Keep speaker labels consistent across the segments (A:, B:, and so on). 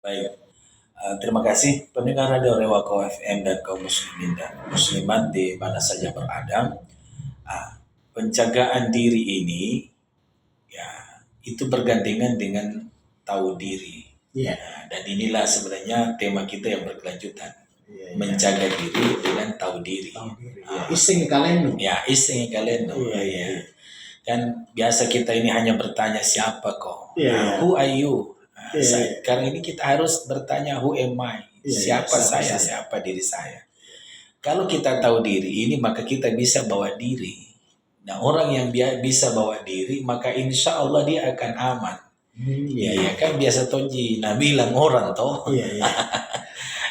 A: Baik, terima kasih pendengar Radio Rewako FM dan kaum muslimin dan muslimat di mana saja berada. Penjagaan diri ini ya itu bergandengan dengan tahu diri.
B: Iya.
A: Dan inilah sebenarnya tema kita yang berkelanjutan.
B: Iya.
A: Menjaga diri dengan tahu diri.
B: Tahu diri. Ya, iseng kalian.
A: Ya, iseng kalian.
B: Iya.
A: Ya. Kan biasa kita ini hanya bertanya siapa kau?
B: Iya.
A: Who are you?
B: Iya.
A: Sekarang ini kita harus bertanya who am I?
B: Iya,
A: Siapa saya? Siapa diri saya? Kalau kita tahu diri ini maka kita bisa bawa diri. Nah, orang yang bisa bawa diri maka insya Allah dia akan aman. Ya kan biasa Tonji, nah bilang orang toh.
B: Iya.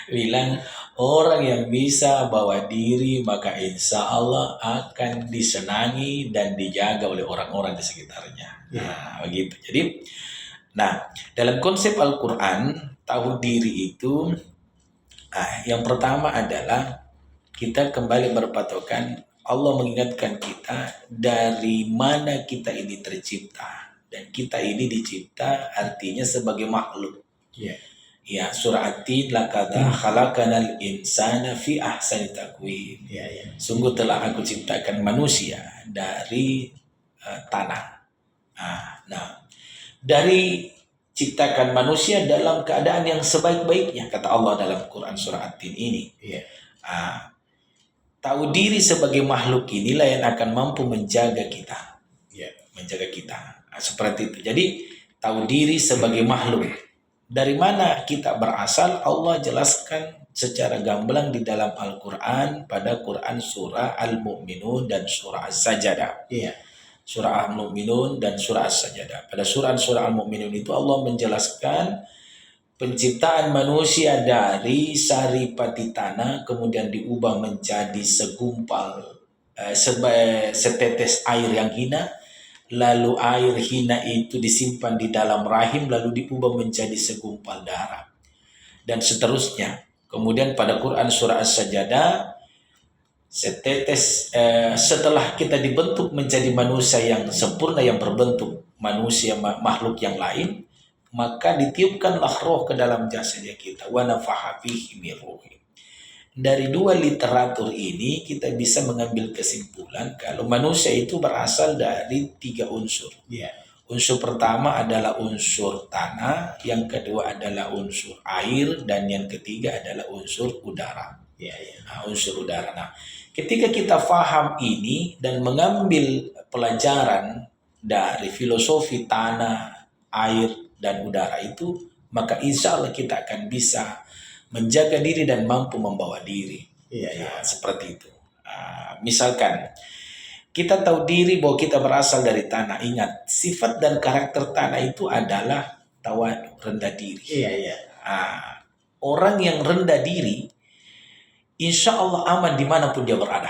A: Bilang orang yang bisa bawa diri maka insya Allah akan disenangi dan dijaga oleh orang-orang di sekitarnya. Nah, begitu. Jadi, dalam konsep Al-Quran, tahu diri itu, yang pertama adalah kita kembali berpatokan, Allah mengingatkan kita dari mana kita ini tercipta. Dan kita ini dicipta artinya sebagai makhluk. Ya, surah At-Tin, laqad khalaqanal insana fi ahsani taqwim. Sungguh telah aku ciptakan manusia dari tanah. Dari ciptakan manusia dalam keadaan yang sebaik-baiknya, kata Allah dalam Quran surah At-Tin ini. Tahu diri sebagai makhluk inilah yang akan mampu menjaga kita. Menjaga kita. Seperti itu. Jadi, tahu diri sebagai makhluk. Dari mana kita berasal, Allah jelaskan secara gamblang di dalam Al-Quran pada Quran surah Al-Mu'minun dan surah As-Sajdah. Surah Al-Mu'minun dan surah As-Sajdah. Pada surah Al-Mu'minun itu Allah menjelaskan penciptaan manusia dari saripati tanah kemudian diubah menjadi segumpal setetes air yang hina. Lalu air hina itu disimpan di dalam rahim lalu diubah menjadi segumpal darah. Dan seterusnya. Kemudian pada Quran surah As-Sajdah setetes setelah kita dibentuk menjadi manusia yang sempurna yang berbentuk manusia makhluk yang lain, maka ditiupkanlah roh ke dalam jasadnya kita. Wa nafaha fihi min ruhi. Dari dua literatur ini kita bisa mengambil kesimpulan kalau manusia itu berasal dari 3 unsur. Unsur pertama adalah unsur tanah, yang kedua adalah unsur air, dan yang ketiga adalah unsur udara. Unsur udara. Nah, ketika kita faham ini dan mengambil pelajaran dari filosofi tanah, air, dan udara itu, maka insya Allah kita akan bisa menjaga diri dan mampu membawa diri. Seperti itu. Misalkan kita tahu diri bahwa kita berasal dari tanah. Ingat, sifat dan karakter tanah itu adalah tawadu, rendah diri. Orang yang rendah diri, insya Allah aman dimanapun dia berada.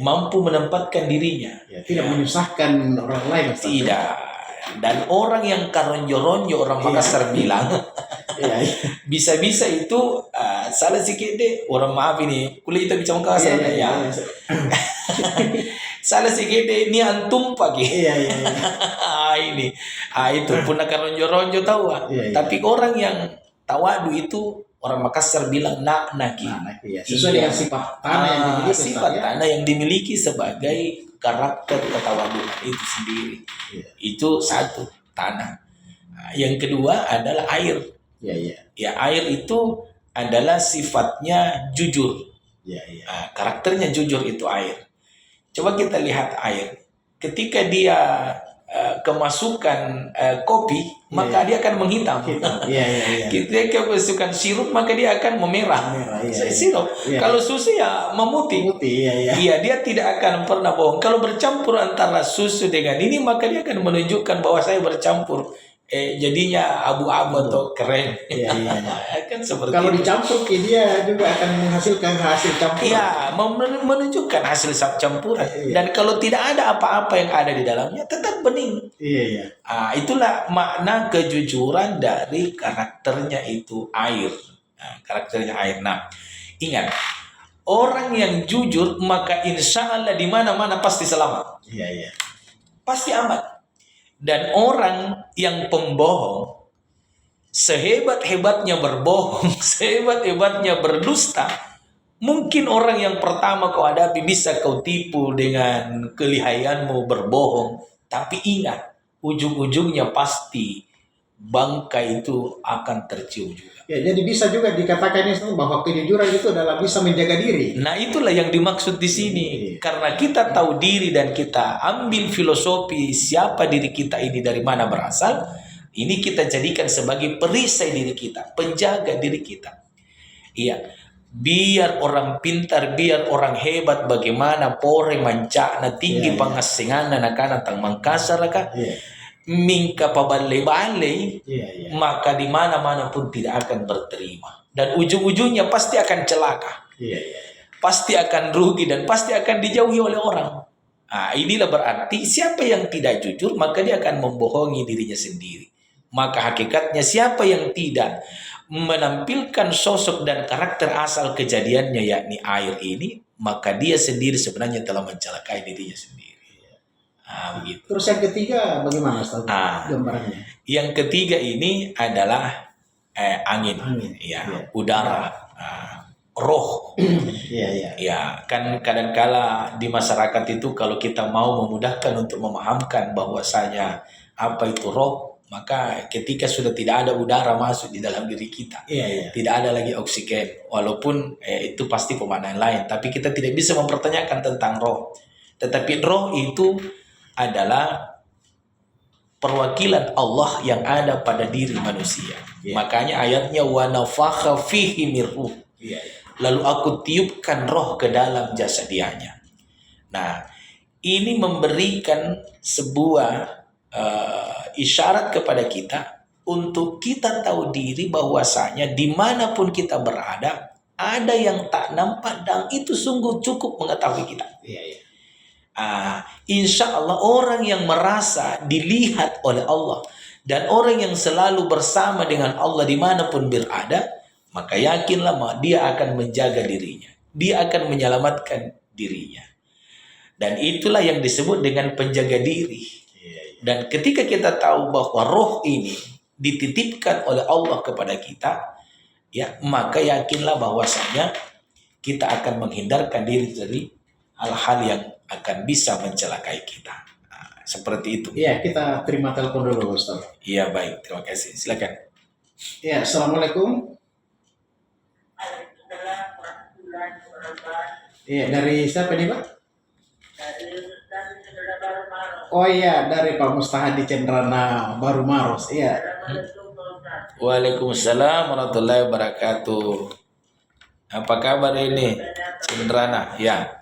A: Mampu menempatkan dirinya.
B: Tidak menyusahkan orang lain.
A: Tidak. Dan orang yang karonjo-ronjo, orang Makassar bilang, bisa-bisa itu salah sikit deh. Orang maaf ini, kuliah kita bicara Makassar salah sikit deh, ini antum pagi. Ini, itu punah karonjo-ronjo tahu. Tapi orang yang tawadu itu orang Makassar bilang naki.
B: Sesuai dengan sifat tanah yang dimiliki.
A: Sifat tanah yang dimiliki sebagai karakter ketawaduan itu sendiri. Itu satu, tanah. Yang kedua adalah air. Air itu adalah sifatnya jujur. Karakternya jujur itu air. Coba kita lihat air. Ketika dia kemasukan kopi, maka dia akan menghitam. Ketika kemasukan sirup, maka dia akan memerah. Sirup. Kalau susu ya memutih. Dia tidak akan pernah bohong. Kalau bercampur antara susu dengan ini, maka dia akan menunjukkan bahwa saya bercampur. Jadinya abu-abu atau keren. Kan seperti
B: kalau dicampur dia juga akan menghasilkan hasil campuran.
A: Menunjukkan hasil campuran. Dan kalau tidak ada apa-apa yang ada di dalamnya, tetap bening. Itulah makna kejujuran dari karakternya itu air. Karakternya air. Nah, ingat, orang yang jujur maka insya Allah di mana-mana pasti selamat. Pasti aman. Dan orang yang pembohong sehebat-hebatnya berbohong, sehebat-hebatnya berdusta, mungkin orang yang pertama kau hadapi bisa kau tipu dengan kelihayanmu berbohong. Tapi ingat, ujung-ujungnya pasti bangkai itu akan tercium juga.
B: Ya, jadi bisa juga dikatakan ini bahwa kejujuran itu adalah bisa menjaga diri.
A: Nah, itulah yang dimaksud di sini. Karena kita tahu diri dan kita ambil filosofi siapa diri kita ini dari mana berasal, ini kita jadikan sebagai perisai diri kita, penjaga diri kita. Iya, biar orang pintar, biar orang hebat, bagaimana pore mancana tinggi pangasingan nakana tang mangkasar ka. Mingka pabale-bale, maka di mana-mana pun tidak akan berterima. Dan ujung-ujungnya pasti akan celaka. Pasti akan rugi dan pasti akan dijauhi oleh orang. Nah, inilah berarti siapa yang tidak jujur, maka dia akan membohongi dirinya sendiri. Maka hakikatnya siapa yang tidak menampilkan sosok dan karakter asal kejadiannya, yakni air ini, maka dia sendiri sebenarnya telah mencelakai dirinya sendiri. Begitu.
B: Terus yang ketiga bagaimana Ustaz? Gambarannya?
A: Yang ketiga ini adalah angin. Ya. Udara, roh. Ya, kan kadangkala di masyarakat itu kalau kita mau memudahkan untuk memahamkan bahwasanya apa itu roh, maka ketika sudah tidak ada udara masuk di dalam diri kita, tidak ada lagi oksigen, walaupun itu pasti pemaknaan lain, tapi kita tidak bisa mempertanyakan tentang roh. Tetapi roh itu adalah perwakilan Allah yang ada pada diri manusia. Makanya ayatnya wa nafakha fihi mir ruh. Lalu aku tiupkan roh ke dalam jasadianya. Nah, ini memberikan sebuah isyarat kepada kita untuk kita tahu diri bahwasanya dimanapun kita berada, ada yang tak nampak dan itu sungguh cukup mengetahui kita. Insya Allah orang yang merasa dilihat oleh Allah dan orang yang selalu bersama dengan Allah dimanapun berada, maka yakinlah dia akan menjaga dirinya, dia akan menyelamatkan dirinya. Dan itulah yang disebut dengan penjaga diri. Dan ketika kita tahu bahwa roh ini dititipkan oleh Allah kepada kita, ya, maka yakinlah bahwasanya kita akan menghindarkan diri dari hal-hal yang akan bisa mencelakai kita. Seperti itu.
B: Iya, kita terima telepon dulu, Ustaz.
A: Iya, baik. Terima kasih. Silakan.
B: Iya, Assalamualaikum. Iya, dari siapa nih, Pak? Oh iya, dari Pak Mustahan di Cendrana Baru Maros. Iya.
A: Waalaikumsalam warahmatullahi wabarakatuh. Apa kabar ini, Cendrana? Ya.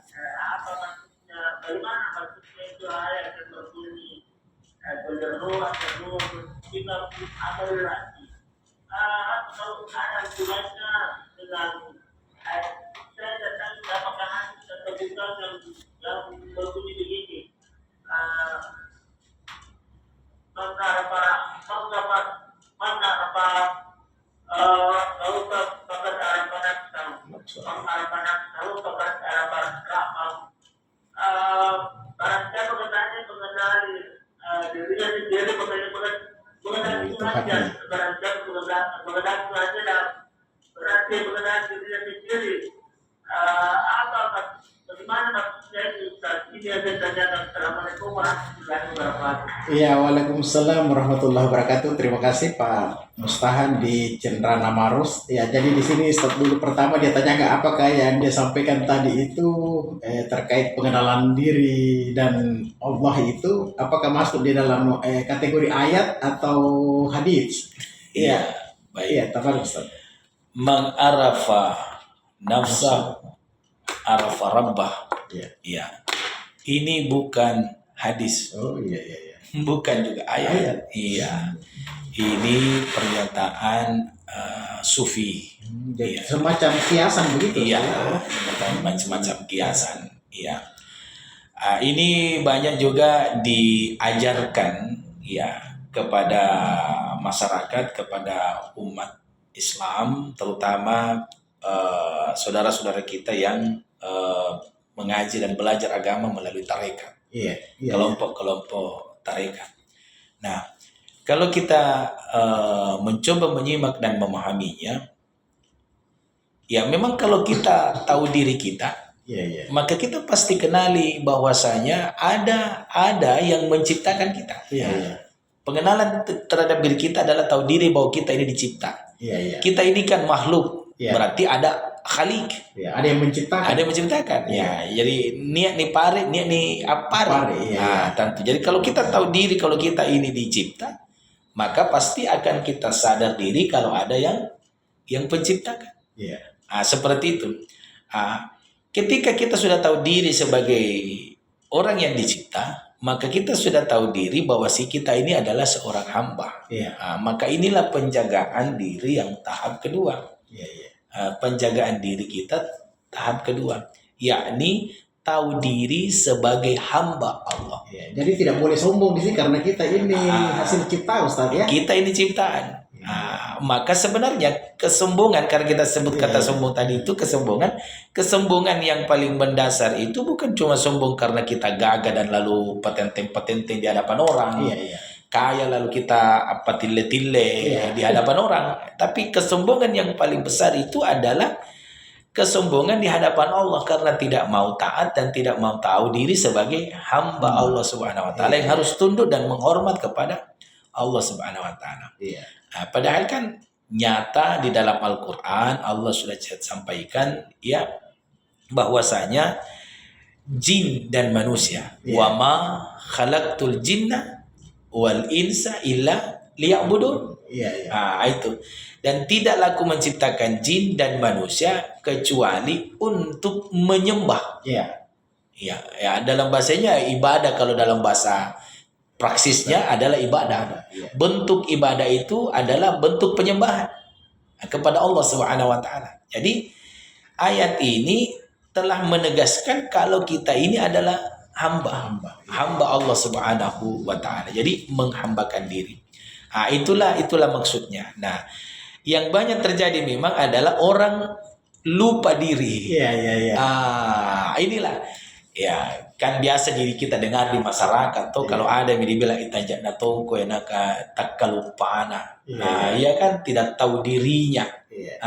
B: Iya, waalaikumsalam warahmatullahi wabarakatuh. Terima kasih Pak Mustahan di Cendrana Maros. Ya, jadi di sini start dulu pertama dia tanya nggak apakah yang dia sampaikan tadi itu terkait pengenalan diri dan Allah itu apakah masuk di dalam kategori ayat atau hadis? Iya,
A: baik.
B: Iya, tafadhol Ustaz.
A: Man arafa nafsah arafa rabbah. Iya. Ini bukan hadis.
B: Oh iya.
A: Bukan juga ayat. Iya. Ini pernyataan sufi.
B: Jadi semacam kiasan begitu.
A: Iya, macam-macam kiasan. Iya. Ini banyak juga diajarkan ya kepada masyarakat, kepada umat Islam, terutama saudara-saudara kita yang mengaji dan belajar agama melalui tarekat. Kelompok-kelompok tarekat. Nah, kalau kita mencoba menyimak dan memahaminya, ya memang kalau kita tahu diri kita,
B: Iya, iya.
A: maka kita pasti kenali bahwasanya ada yang menciptakan kita.
B: Iya, iya.
A: Pengenalan terhadap diri kita adalah tahu diri bahwa kita ini dicipta.
B: Iya, iya.
A: Kita ini kan makhluk,
B: Iya.
A: berarti ada khalik,
B: Iya, ada yang menciptakan.
A: ada yang menciptakan. Ya, jadi niat nih pare, niat nih apare.
B: Pare, iya,
A: Nah, tentu. Jadi kalau kita tahu diri kalau kita ini dicipta, maka pasti akan kita sadar diri kalau ada yang penciptakan.
B: Iya.
A: Seperti itu. Ketika kita sudah tahu diri sebagai orang yang dicipta, maka kita sudah tahu diri bahwa si kita ini adalah seorang hamba.
B: Iya.
A: Maka inilah penjagaan diri yang tahap kedua.
B: Iya, iya.
A: Penjagaan diri kita tahap kedua, yakni tahu diri sebagai hamba Allah.
B: Iya. Jadi tidak boleh sombong di sini karena kita ini hasil cipta, Ustaz ya.
A: Kita ini ciptaan. Maka sebenarnya kesombongan, karena kita sebut kata sombong tadi itu kesombongan yang paling mendasar itu bukan cuma sombong karena kita gagah dan lalu patenteng-patenteng di hadapan orang.
B: Iya, iya.
A: Kaya lalu kita tille-tille di hadapan orang. Tapi kesombongan yang paling besar itu adalah kesombongan di hadapan Allah karena tidak mau taat dan tidak mau tahu diri sebagai hamba Allah Subhanahu wa taala yang harus tunduk dan menghormat kepada Allah Subhanahu wa taala.
B: Iya.
A: Padahal kan nyata di dalam Al-Qur'an Allah sudah sampaikan ya bahwasanya jin dan manusia, wa ma khalaqtul jinna wal insa illa liya'budun.
B: Iya, iya.
A: Itu. Dan tidaklah aku menciptakan jin dan manusia kecuali untuk menyembah.
B: Iya.
A: Ya, dalam bahasanya ibadah, kalau dalam bahasa praksisnya adalah ibadah.
B: Iya.
A: Bentuk ibadah itu adalah bentuk penyembahan kepada Allah Subhanahu wa taala. Jadi ayat ini telah menegaskan kalau kita ini adalah hamba Allah Subhanahu wa taala. Jadi menghambakan diri. Itulah maksudnya. Nah, yang banyak terjadi memang adalah orang lupa diri.
B: Iya, iya, iya.
A: Inilah ya kan biasa diri kita dengar di masyarakat tuh kalau ada yang dibilang itajak na tongko enaka takalupana. Ia kan tidak tahu dirinya.
B: Iya.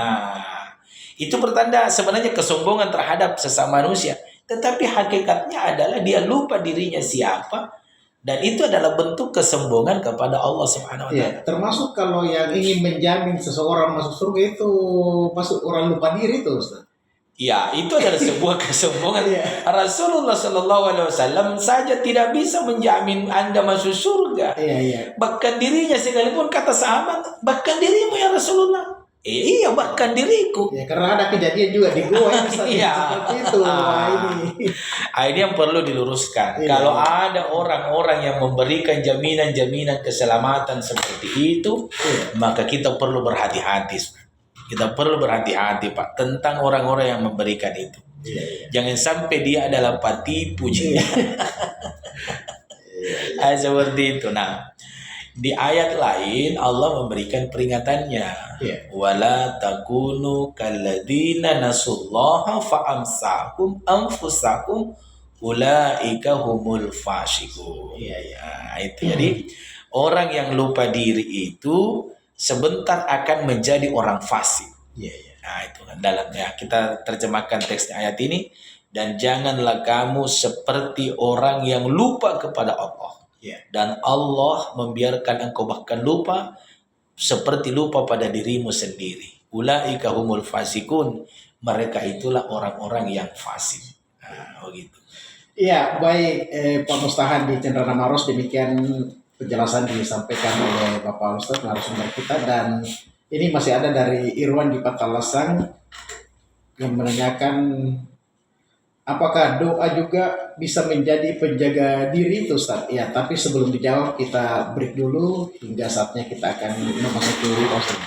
A: Itu pertanda sebenarnya kesombongan terhadap sesama manusia. Tetapi hakikatnya adalah dia lupa dirinya siapa, dan itu adalah bentuk kesombongan kepada Allah Subhanahu wa taala.
B: Ya, termasuk kalau yang ingin menjamin seseorang masuk surga itu masuk orang lupa diri itu, Ustaz.
A: Ya, itu adalah sebuah kesombongan. Rasulullah Shallallahu Alaihi Wasallam saja tidak bisa menjamin Anda masuk surga.
B: Iya, iya.
A: Bahkan dirinya sekalipun kata sahabat, bahkan dirimu ya Rasulullah. Iya, bahkan diriku.
B: Ya, karena ada kejadian juga di gua yang seperti itu.
A: Ini yang perlu diluruskan.
B: Iya.
A: Kalau ada orang-orang yang memberikan jaminan-jaminan keselamatan seperti itu, maka kita perlu berhati-hati. Kita perlu berhati-hati, Pak, tentang orang-orang yang memberikan itu.
B: Iya.
A: Jangan sampai dia adalah patipu. Seperti itu. Nah, di ayat lain Allah memberikan peringatannya. Wala takunu kalladzina nasullaha fa'amsakum anfusakum ulaika humul fasiqun. Itu. Jadi orang yang lupa diri itu sebentar akan menjadi orang fasik. Itu kan dalamnya kita terjemahkan teks ayat ini, dan janganlah kamu seperti orang yang lupa kepada Allah. Dan Allah membiarkan engkau bahkan lupa seperti lupa pada dirimu sendiri. Ulaika humul fasikun. Mereka itulah orang-orang yang fasik. Begitu.
B: Iya, baik Pak Mustahan di Cenderamata Maros, demikian penjelasan disampaikan oleh Bapak Ustadz narasumber kita, dan ini masih ada dari Irwan di Patalasang yang menanyakan apakah doa juga bisa menjadi penjaga diri itu, Ustaz? Ya, tapi sebelum dijawab kita break dulu hingga saatnya kita akan memasuki closing.